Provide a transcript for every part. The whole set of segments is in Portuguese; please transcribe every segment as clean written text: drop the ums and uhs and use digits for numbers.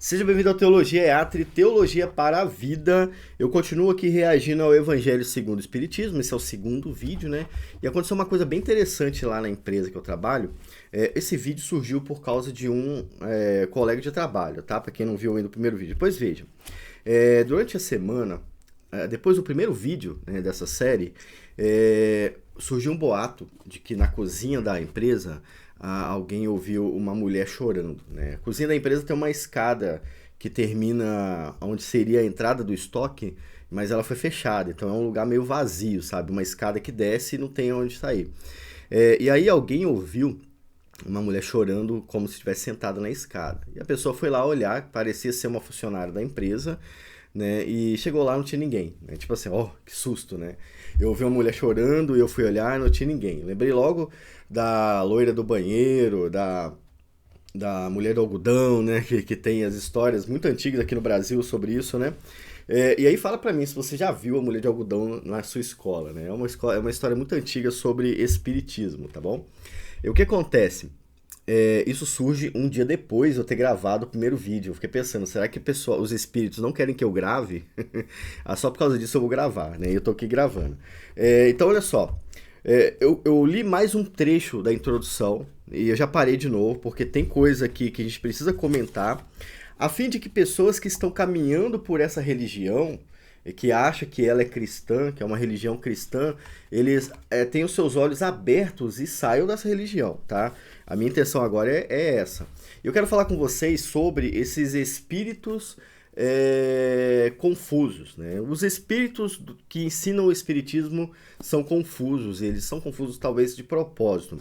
Seja bem-vindo ao Teologia EATRE, Teologia para a Vida. Eu continuo aqui reagindo ao Evangelho segundo o Espiritismo, esse é o segundo vídeo, né? E aconteceu uma coisa bem interessante lá na empresa que eu trabalho. Esse vídeo surgiu por causa de um colega de trabalho, tá? Para quem não viu ainda o primeiro vídeo, depois veja. Durante a semana, depois do primeiro vídeo, né, dessa série, surgiu um boato de que na cozinha da empresa alguém ouviu uma mulher chorando, né? A cozinha da empresa tem uma escada que termina onde seria a entrada do estoque, mas ela foi fechada, então é um lugar meio vazio, sabe? Uma escada que desce e não tem onde sair. E aí alguém ouviu uma mulher chorando como se estivesse sentada na escada. E a pessoa foi lá olhar, parecia ser uma funcionária da empresa, né? E chegou lá, não tinha ninguém, né? Tipo assim, que susto, né? Eu ouvi uma mulher chorando e eu fui olhar e não tinha ninguém. Lembrei logo da loira do banheiro, da mulher do algodão, né? Que tem as histórias muito antigas aqui no Brasil sobre isso, né? E aí fala pra mim se você já viu a mulher de algodão na sua escola, né? É uma história muito antiga sobre espiritismo, tá bom? E o que acontece? Isso surge um dia depois de eu ter gravado o primeiro vídeo. Eu fiquei pensando, será que os espíritos não querem que eu grave? Só por causa disso eu vou gravar, né? E eu tô aqui gravando. Então, olha só. Eu li mais um trecho da introdução e eu já parei de novo, porque tem coisa aqui que a gente precisa comentar, a fim de que pessoas que estão caminhando por essa religião e que acham que ela é cristã, que é uma religião cristã, eles tenham os seus olhos abertos e saiam dessa religião, tá? A minha intenção agora é essa. Eu quero falar com vocês sobre esses espíritos confusos, né? Os espíritos que ensinam o espiritismo são confusos, eles são confusos talvez de propósito.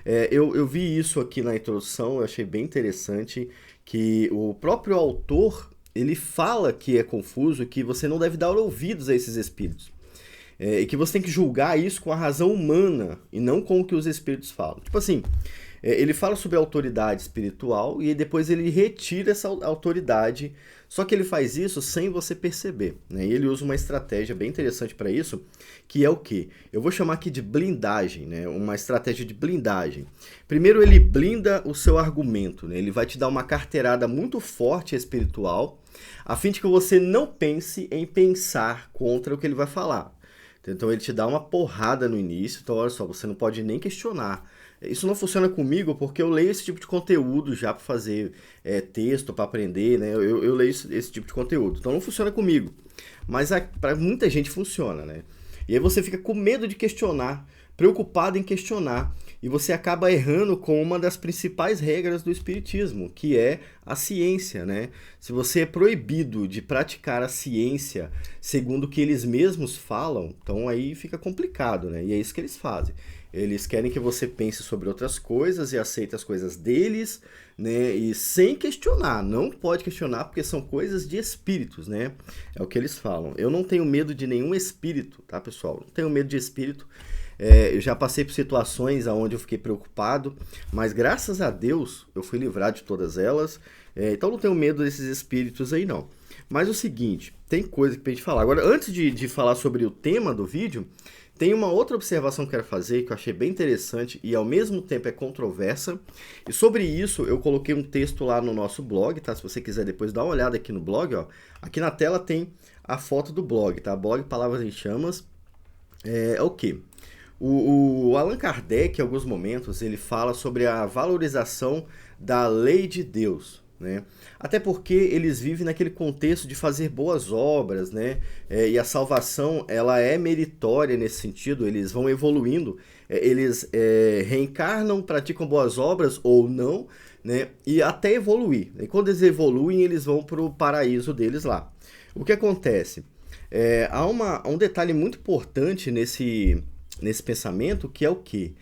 Eu vi isso aqui na introdução, eu achei bem interessante que o próprio autor ele fala que é confuso, que você não deve dar ouvidos a esses espíritos. E que você tem que julgar isso com a razão humana e não com o que os espíritos falam. Tipo assim, ele fala sobre a autoridade espiritual e depois ele retira essa autoridade, só que ele faz isso sem você perceber, né? E ele usa uma estratégia bem interessante para isso, que é o quê? Eu vou chamar aqui de blindagem, né? Uma estratégia de blindagem. Primeiro ele blinda o seu argumento, né? Ele vai te dar uma carteirada muito forte espiritual, a fim de que você não pense em pensar contra o que ele vai falar. Então ele te dá uma porrada no início, então olha só, você não pode nem questionar. Isso não funciona comigo porque eu leio esse tipo de conteúdo já para fazer texto, para aprender, né? Eu leio esse tipo de conteúdo, então não funciona comigo. Mas para muita gente funciona, né? E aí você fica com medo de questionar, preocupado em questionar, e você acaba errando com uma das principais regras do espiritismo, que é a ciência, né? Se você é proibido de praticar a ciência segundo o que eles mesmos falam, então aí fica complicado, né? E é isso que eles fazem. Eles querem que você pense sobre outras coisas e aceite as coisas deles, né? E sem questionar. Não pode questionar porque são coisas de espíritos, né? É o que eles falam. Eu não tenho medo de nenhum espírito, tá, pessoal? Não tenho medo de espírito. Eu já passei por situações onde eu fiquei preocupado, mas graças a Deus eu fui livrado de todas elas. Então não tenho medo desses espíritos aí, não. Mas o seguinte, tem coisa que pra gente falar. Agora, antes de falar sobre o tema do vídeo, tem uma outra observação que eu quero fazer, que eu achei bem interessante e ao mesmo tempo é controversa. E sobre isso eu coloquei um texto lá no nosso blog, tá? Se você quiser depois dar uma olhada aqui no blog, ó. Aqui na tela tem a foto do blog, tá? Blog Palavras em Chamas. É o quê? O Allan Kardec, em alguns momentos, ele fala sobre a valorização da lei de Deus, né? Até porque eles vivem naquele contexto de fazer boas obras, né? E a salvação ela é meritória nesse sentido, eles vão evoluindo, eles reencarnam, praticam boas obras ou não, né? E até evoluir. E quando eles evoluem, eles vão para o paraíso deles lá. O que acontece? Há um detalhe muito importante nesse pensamento, que é o quê?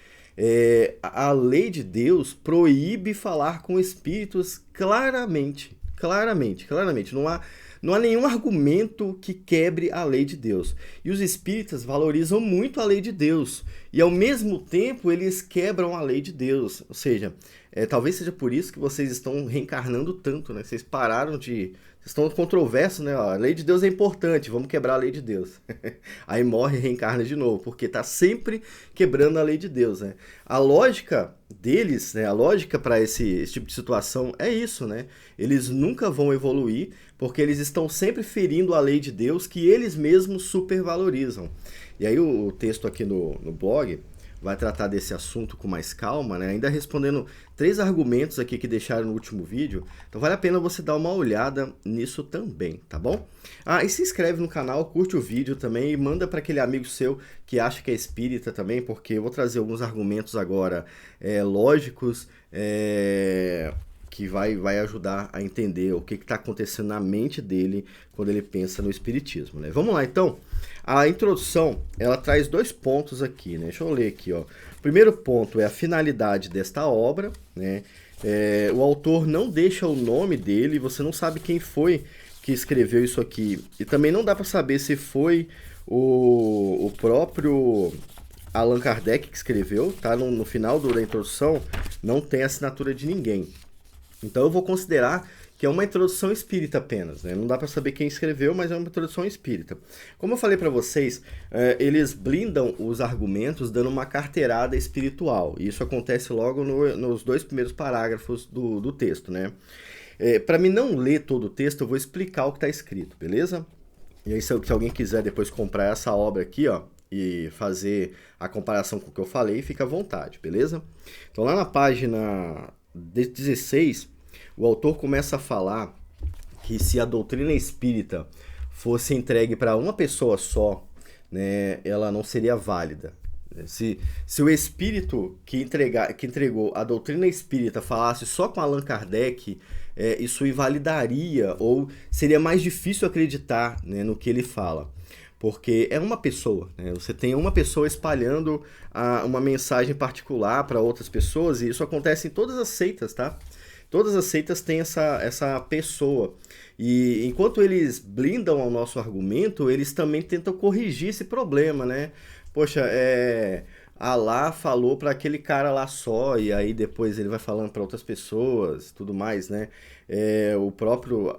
A lei de Deus proíbe falar com espíritos claramente. não há nenhum argumento que quebre a lei de Deus. E os espíritas valorizam muito a lei de Deus. E ao mesmo tempo eles quebram a lei de Deus. Ou seja, talvez seja por isso que vocês estão reencarnando tanto, né? Vocês pararam de... Vocês estão controversos, né? Ó, a lei de Deus é importante, vamos quebrar a lei de Deus. Aí morre e reencarna de novo, porque está sempre quebrando a lei de Deus, né? A lógica deles, né? A lógica para esse tipo de situação é isso, né? Eles nunca vão evoluir, porque eles estão sempre ferindo a lei de Deus que eles mesmos supervalorizam. E aí o texto aqui no blog vai tratar desse assunto com mais calma, né? Ainda respondendo 3 argumentos aqui que deixaram no último vídeo. Então vale a pena você dar uma olhada nisso também, tá bom? E se inscreve no canal, curte o vídeo também e manda para aquele amigo seu que acha que é espírita também, porque eu vou trazer alguns argumentos agora lógicos, que vai ajudar a entender o que está acontecendo na mente dele quando ele pensa no espiritismo, né? Vamos lá, então. A introdução, ela traz 2 pontos aqui, né? Deixa eu ler aqui, ó. O primeiro ponto é a finalidade desta obra, né? O autor não deixa o nome dele, você não sabe quem foi que escreveu isso aqui. E também não dá para saber se foi o próprio Allan Kardec que escreveu, tá? No final da introdução não tem assinatura de ninguém. Então eu vou considerar que é uma introdução espírita apenas, né? Não dá para saber quem escreveu, mas é uma introdução espírita. Como eu falei para vocês, eles blindam os argumentos dando uma carteirada espiritual. E isso acontece logo nos 2 primeiros parágrafos do texto, né? Para mim não ler todo o texto, eu vou explicar o que está escrito, beleza? E aí se alguém quiser depois comprar essa obra aqui, ó, e fazer a comparação com o que eu falei, fica à vontade, beleza? Então lá na página 16, o autor começa a falar que se a doutrina espírita fosse entregue para uma pessoa só, né, ela não seria válida. Se o espírito que entregou a doutrina espírita falasse só com Allan Kardec, isso invalidaria ou seria mais difícil acreditar, né, no que ele fala. Porque é uma pessoa, né? Você tem uma pessoa espalhando uma mensagem particular para outras pessoas, e isso acontece em todas as seitas, tá? Todas as seitas têm essa pessoa. E enquanto eles blindam o nosso argumento, eles também tentam corrigir esse problema, né? Poxa, Alá falou para aquele cara lá só, e aí depois ele vai falando para outras pessoas, tudo mais, né?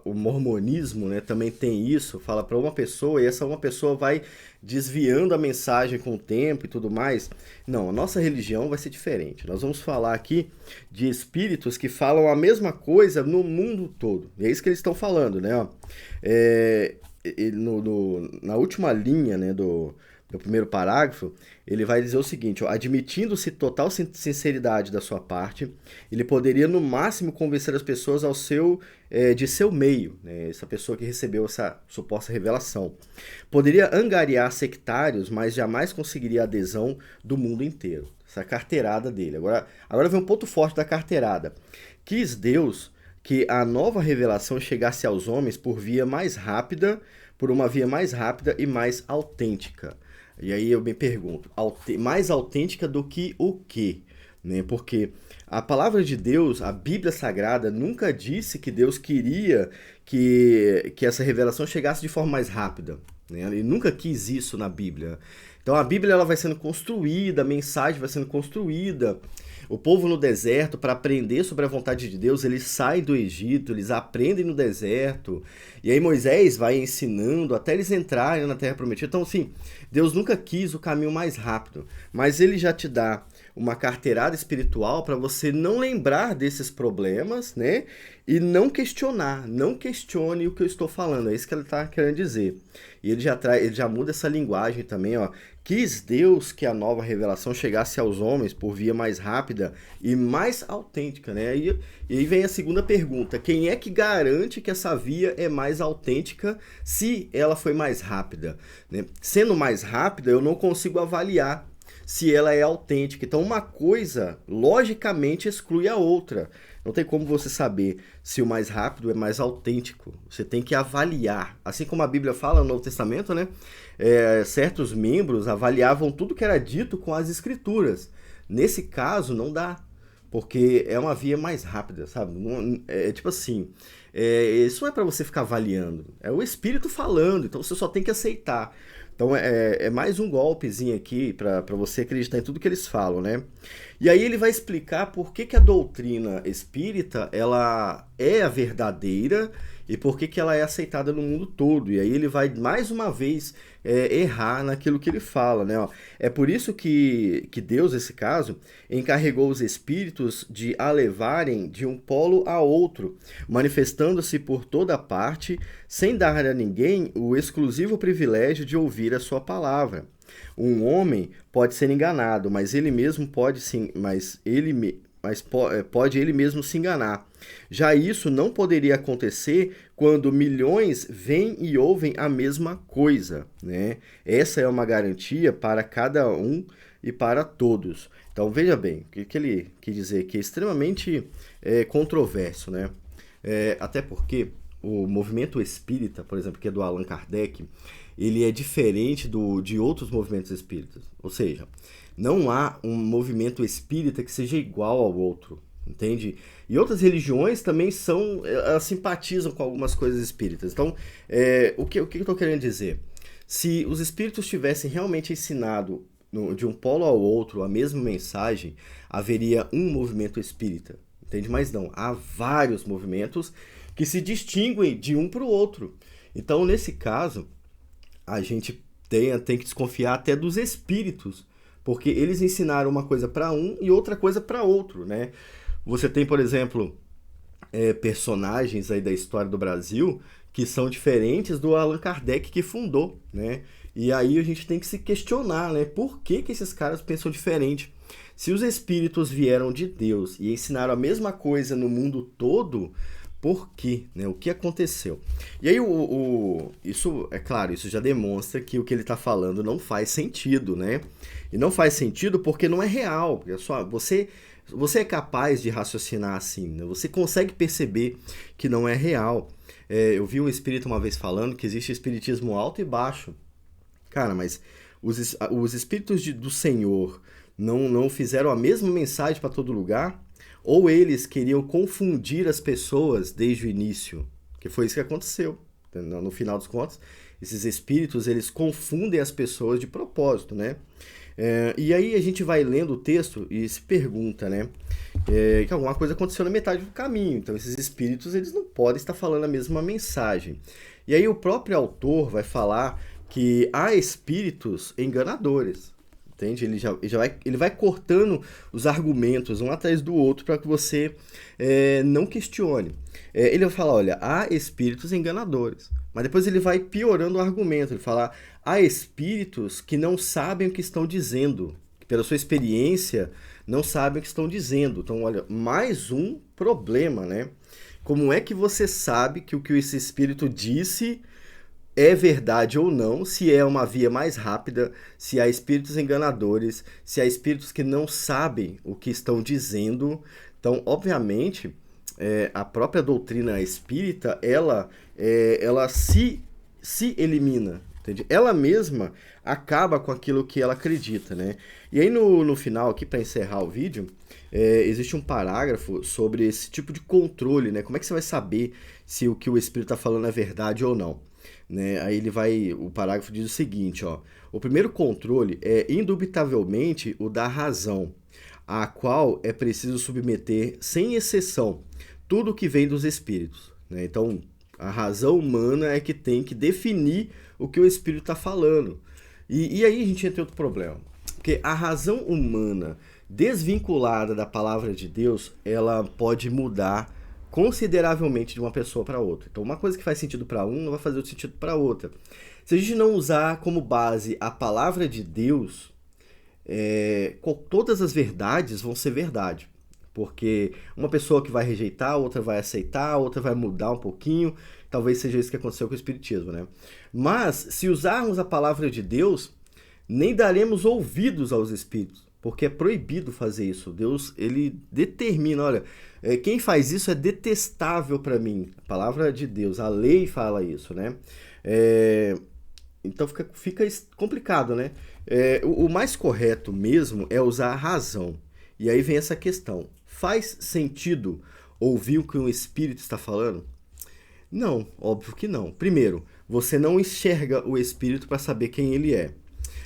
O mormonismo, né, também tem isso, fala para uma pessoa e essa uma pessoa vai desviando a mensagem com o tempo e tudo mais. Não, a nossa religião vai ser diferente. Nós vamos falar aqui de espíritos que falam a mesma coisa no mundo todo. E é isso que eles estão falando, né? Na última linha, né, do primeiro parágrafo, ele vai dizer o seguinte, ó, admitindo-se total sinceridade da sua parte, ele poderia no máximo convencer as pessoas de seu meio, né, essa pessoa que recebeu essa suposta revelação. Poderia angariar sectários, mas jamais conseguiria a adesão do mundo inteiro. Essa carteirada dele. Agora vem um ponto forte da carteirada. Quis Deus que a nova revelação chegasse aos homens por uma via mais rápida e mais autêntica. E aí eu me pergunto, mais autêntica do que o quê? Né? Porque a palavra de Deus, a Bíblia Sagrada, nunca disse que Deus queria que essa revelação chegasse de forma mais rápida. Né? Ele nunca quis isso na Bíblia. Então a Bíblia ela vai sendo construída, a mensagem vai sendo construída. O povo no deserto, para aprender sobre a vontade de Deus, eles saem do Egito, eles aprendem no deserto. E aí Moisés vai ensinando até eles entrarem na Terra Prometida. Então, assim, Deus nunca quis o caminho mais rápido, mas ele já te dá uma carteirada espiritual para você não lembrar desses problemas, né? E não questione o que eu estou falando. É isso que ele está querendo dizer. E ele já muda essa linguagem também, ó. Quis Deus que a nova revelação chegasse aos homens por via mais rápida e mais autêntica, né? E aí vem a segunda pergunta. Quem é que garante que essa via é mais autêntica se ela foi mais rápida? Né? Sendo mais rápida, eu não consigo avaliar se ela é autêntica. Então, uma coisa, logicamente, exclui a outra. Não tem como você saber se o mais rápido é mais autêntico. Você tem que avaliar. Assim como a Bíblia fala no Novo Testamento, né? Certos membros avaliavam tudo que era dito com as Escrituras. Nesse caso, não dá. Porque é uma via mais rápida, sabe? Tipo assim, isso não é para você ficar avaliando, é o Espírito falando, então você só tem que aceitar. Então é mais um golpezinho aqui para você acreditar em tudo que eles falam, né? E aí ele vai explicar por que a doutrina espírita ela é a verdadeira e por que ela é aceitada no mundo todo. E aí ele vai mais uma vez errar naquilo que ele fala, né? Ó, é por isso que Deus, nesse caso, encarregou os espíritos de a levarem de um polo a outro, manifestando-se por toda parte, sem dar a ninguém o exclusivo privilégio de ouvir a sua palavra. Um homem pode ser enganado, mas ele mesmo pode sim, pode ele mesmo se enganar. Já isso não poderia acontecer quando milhões veem e ouvem a mesma coisa, né? Essa é uma garantia para cada um e para todos. Então veja bem, o que ele quer dizer que é extremamente controverso, né? Até porque o movimento espírita, por exemplo, que é do Allan Kardec, ele é diferente de outros movimentos espíritas. Ou seja, não há um movimento espírita que seja igual ao outro, entende? E outras religiões também elas simpatizam com algumas coisas espíritas. Então, o que eu estou querendo dizer? Se os espíritos tivessem realmente ensinado de um polo ao outro a mesma mensagem, haveria um movimento espírita, entende? Mas não, há vários movimentos que se distinguem de um para o outro. Então, nesse caso, a gente tem que desconfiar até dos espíritos, porque eles ensinaram uma coisa para um e outra coisa para outro, né? Você tem, por exemplo, personagens aí da história do Brasil que são diferentes do Allan Kardec que fundou, né? E aí a gente tem que se questionar, né? Por que esses caras pensam diferente? Se os espíritos vieram de Deus e ensinaram a mesma coisa no mundo todo, por quê? Né? O que aconteceu? E aí, isso, é claro, isso já demonstra que o que ele está falando não faz sentido, né? E não faz sentido porque não é real. Porque você é capaz de raciocinar assim, né? Você consegue perceber que não é real. Eu vi um espírito uma vez falando que existe espiritismo alto e baixo. Cara, mas os espíritos do Senhor não fizeram a mesma mensagem para todo lugar? Ou eles queriam confundir as pessoas desde o início, que foi isso que aconteceu. No final dos contos, esses espíritos, eles confundem as pessoas de propósito, né? E aí a gente vai lendo o texto e se pergunta, né? Que alguma coisa aconteceu na metade do caminho. Então esses espíritos, eles não podem estar falando a mesma mensagem. E aí o próprio autor vai falar que há espíritos enganadores. Entende? Ele vai cortando os argumentos um atrás do outro para que você não questione. Ele vai falar, olha, há espíritos enganadores. Mas depois ele vai piorando o argumento. Ele fala, há espíritos que não sabem o que estão dizendo. Que pela sua experiência, não sabem o que estão dizendo. Então, olha, mais um problema, né? Como é que você sabe que o que esse espírito disse é verdade ou não, se é uma via mais rápida, se há espíritos enganadores, se há espíritos que não sabem o que estão dizendo. Então, obviamente, a própria doutrina espírita, ela se elimina, entende? Ela mesma acaba com aquilo que ela acredita, né? E aí no final, aqui para encerrar o vídeo, existe um parágrafo sobre esse tipo de controle, né? Como é que você vai saber se o que o espírito está falando é verdade ou não? Né? Aí o parágrafo diz o seguinte, ó, o primeiro controle é indubitavelmente o da razão, a qual é preciso submeter sem exceção tudo que vem dos espíritos, né? Então, a razão humana é que tem que definir o que o espírito está falando. E aí a gente entra em outro problema, porque a razão humana desvinculada da palavra de Deus, ela pode mudar consideravelmente de uma pessoa para outra. Então, uma coisa que faz sentido para um não vai fazer outro sentido para outra. Se a gente não usar como base a palavra de Deus, todas as verdades vão ser verdade. Porque uma pessoa que vai rejeitar, outra vai aceitar, outra vai mudar um pouquinho. Talvez seja isso que aconteceu com o Espiritismo, né? Mas, se usarmos a palavra de Deus, nem daremos ouvidos aos espíritos. Porque é proibido fazer isso. Deus, ele determina, olha, quem faz isso é detestável para mim. A palavra de Deus, a lei fala isso, né? Então fica complicado, né? O mais correto mesmo é usar a razão. E aí vem essa questão. Faz sentido ouvir o que um espírito está falando? Não, óbvio que não. Primeiro, você não enxerga o Espírito para saber quem ele é.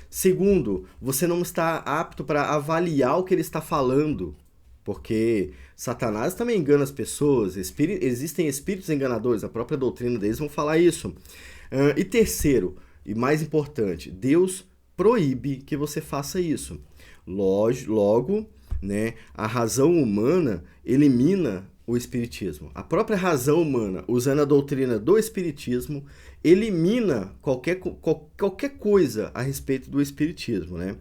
Segundo, você não está apto para avaliar o que ele está falando, porque Satanás também engana as pessoas, existem espíritos enganadores, a própria doutrina deles vão falar isso. E terceiro, e mais importante, Deus proíbe que você faça isso. Logo, né, a razão humana elimina o espiritismo. A própria razão humana, usando a doutrina do espiritismo, elimina qualquer coisa a respeito do espiritismo, né?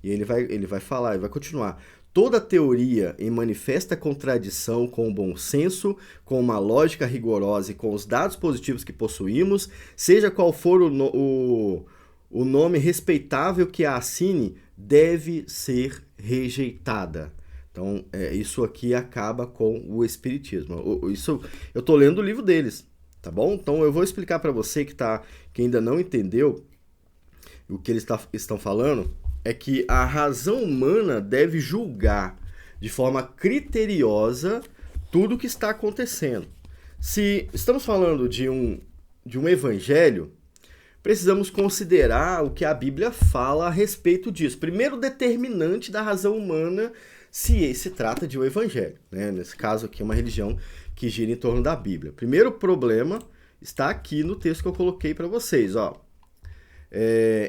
E ele vai falar, ele vai continuar. Toda teoria em manifesta contradição com o bom senso, com uma lógica rigorosa e com os dados positivos que possuímos, seja qual for o nome respeitável que a assine, deve ser rejeitada. Então, isso aqui acaba com o espiritismo. Isso, eu estou lendo o livro deles, tá bom? Então, eu vou explicar para você que ainda não entendeu o que eles estão falando, é que a razão humana deve julgar de forma criteriosa tudo o que está acontecendo. Se estamos falando de um evangelho, precisamos considerar o que a Bíblia fala a respeito disso. Primeiro determinante da razão humana se trata de um evangelho, né? Nesse caso aqui é uma religião que gira em torno da Bíblia. Primeiro problema está aqui no texto que eu coloquei para vocês, ó.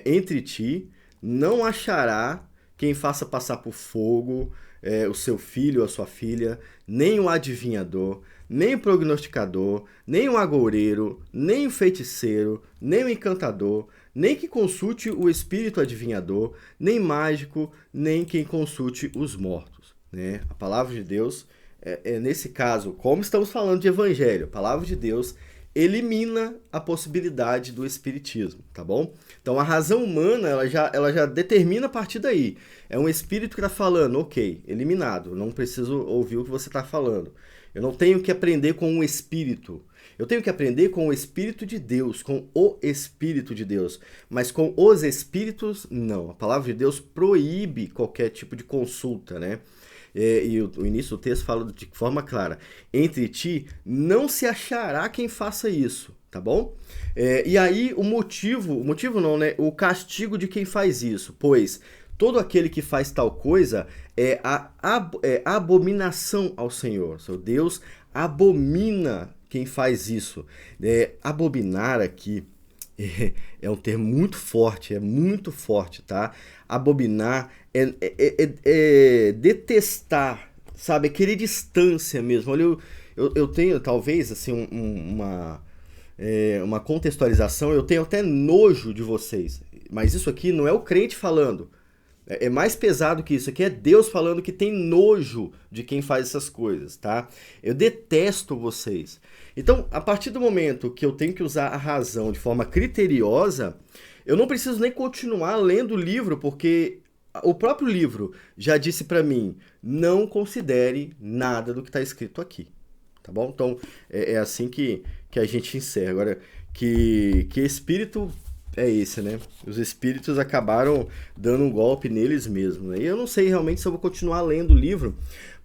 Entre ti não achará quem faça passar por fogo o seu filho ou a sua filha, nem um adivinhador, nem um prognosticador, nem um agoureiro, nem um feiticeiro, nem um encantador, nem que consulte o espírito adivinhador, nem mágico, nem quem consulte os mortos, né? A palavra de Deus, nesse caso, como estamos falando de evangelho, a palavra de Deus elimina a possibilidade do espiritismo, tá bom? Então a razão humana, ela já determina a partir daí. É um espírito que está falando, ok, eliminado, não preciso ouvir o que você está falando. Eu não tenho que aprender com um espírito. Eu tenho que aprender com o Espírito de Deus, com o Espírito de Deus. Mas com os espíritos, não. A palavra de Deus proíbe qualquer tipo de consulta, né? E o início do texto fala de forma clara: entre ti não se achará quem faça isso, tá bom? E aí o motivo não, né? O castigo de quem faz isso, pois todo aquele que faz tal coisa é abominação ao Senhor. Seu Deus abomina quem faz isso. Abominar aqui é um termo muito forte, tá? Abominar é detestar, sabe? É querer distância mesmo. Olha, eu tenho talvez assim uma contextualização, eu tenho até nojo de vocês, mas isso aqui não é o crente falando. É mais pesado que isso. Aqui é Deus falando que tem nojo de quem faz essas coisas, tá? Eu detesto vocês. Então, a partir do momento que eu tenho que usar a razão de forma criteriosa, eu não preciso nem continuar lendo o livro, porque o próprio livro já disse para mim: não considere nada do que está escrito aqui, tá bom? Então, é assim que a gente encerra. Agora, que espírito é esse, né? Os espíritos acabaram dando um golpe neles mesmos, né? E eu não sei realmente se eu vou continuar lendo o livro,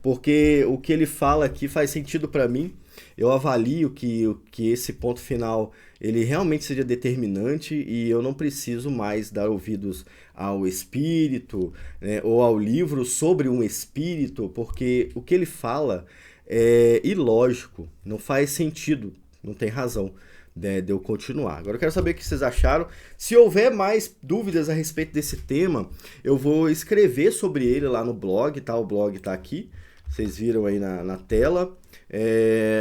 porque o que ele fala aqui faz sentido para mim. Eu avalio que esse ponto final ele realmente seja determinante e eu não preciso mais dar ouvidos ao espírito, né, ou ao livro sobre um espírito, porque o que ele fala é ilógico, não faz sentido, não tem razão de eu continuar. Agora eu quero saber o que vocês acharam. Se houver mais dúvidas a respeito desse tema, eu vou escrever sobre ele lá no blog, tá? O blog tá aqui, vocês viram aí na tela.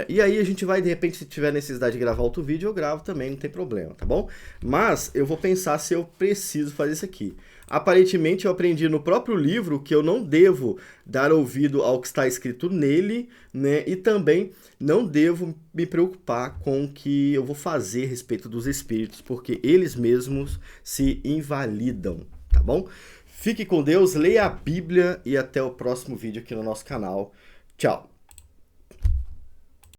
E aí a gente vai, de repente, se tiver necessidade de gravar outro vídeo, eu gravo também, não tem problema, tá bom? Mas eu vou pensar se eu preciso fazer isso aqui. Aparentemente eu aprendi no próprio livro que eu não devo dar ouvido ao que está escrito nele, né? E também não devo me preocupar com o que eu vou fazer a respeito dos espíritos, porque eles mesmos se invalidam, tá bom? Fique com Deus, leia a Bíblia e até o próximo vídeo aqui no nosso canal. Tchau!